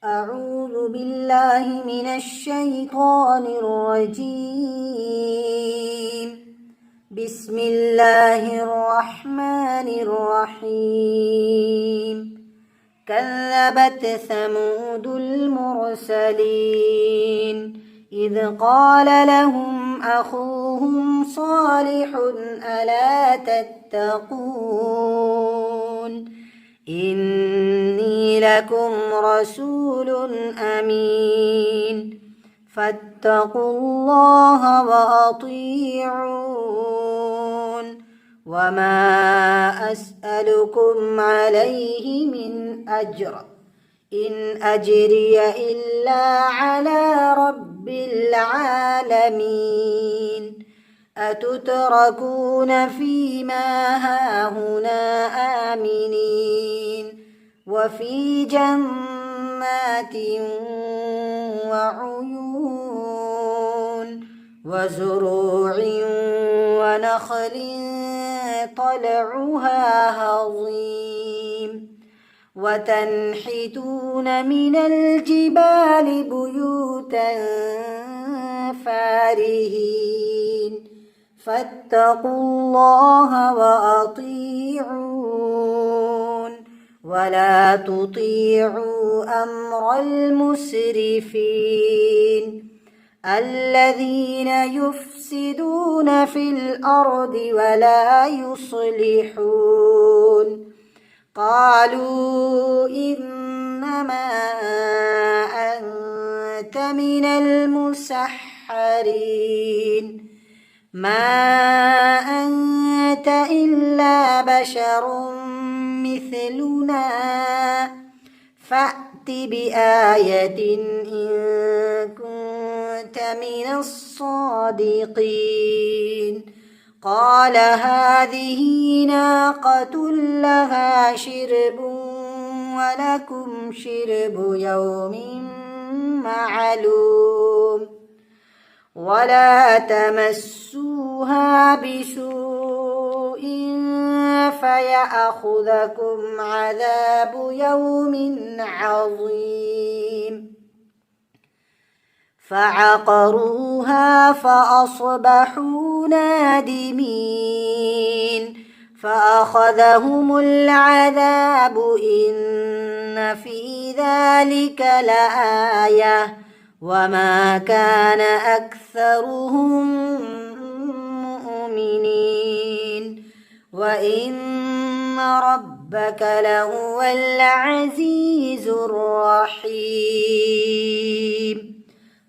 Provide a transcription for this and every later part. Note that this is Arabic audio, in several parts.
أعوذ بالله من الشيطان الرجيم. بسم الله الرحمن الرحيم. كذبت ثمود المرسلين إذ قال لهم أخوهم صالح ألا تتقون إني لكم رسول أمين فاتقوا الله وأطيعون وما أسألكم عليه من أجر إن أجري إلا على رب العالمين أتتركون فيما هاهنا آمنين وفي جنات وعيون وزروع ونخل طلعها هضيم وتنحتون من الجبال بيوتا فارهين فاتقوا الله وأطيعون ولا تطيعوا أمر المسرفين الذين يفسدون في الأرض ولا يصلحون قالوا إنما أنت من المسحرين ما أنت إلا بشر مثلنا فأت بآية إن كنت من الصادقين قال هذه ناقة لها شرب ولكم شرب يوم معلوم ولا تمسوها بسوء فيأخذكم عذاب يوم عظيم فعقروها فأصبحوا نادمين فأخذهم العذاب إن في ذلك لآية وما كان أكثرهم مؤمنين وإن ربك لهو العزيز الرحيم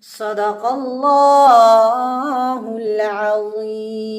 صدق الله العظيم.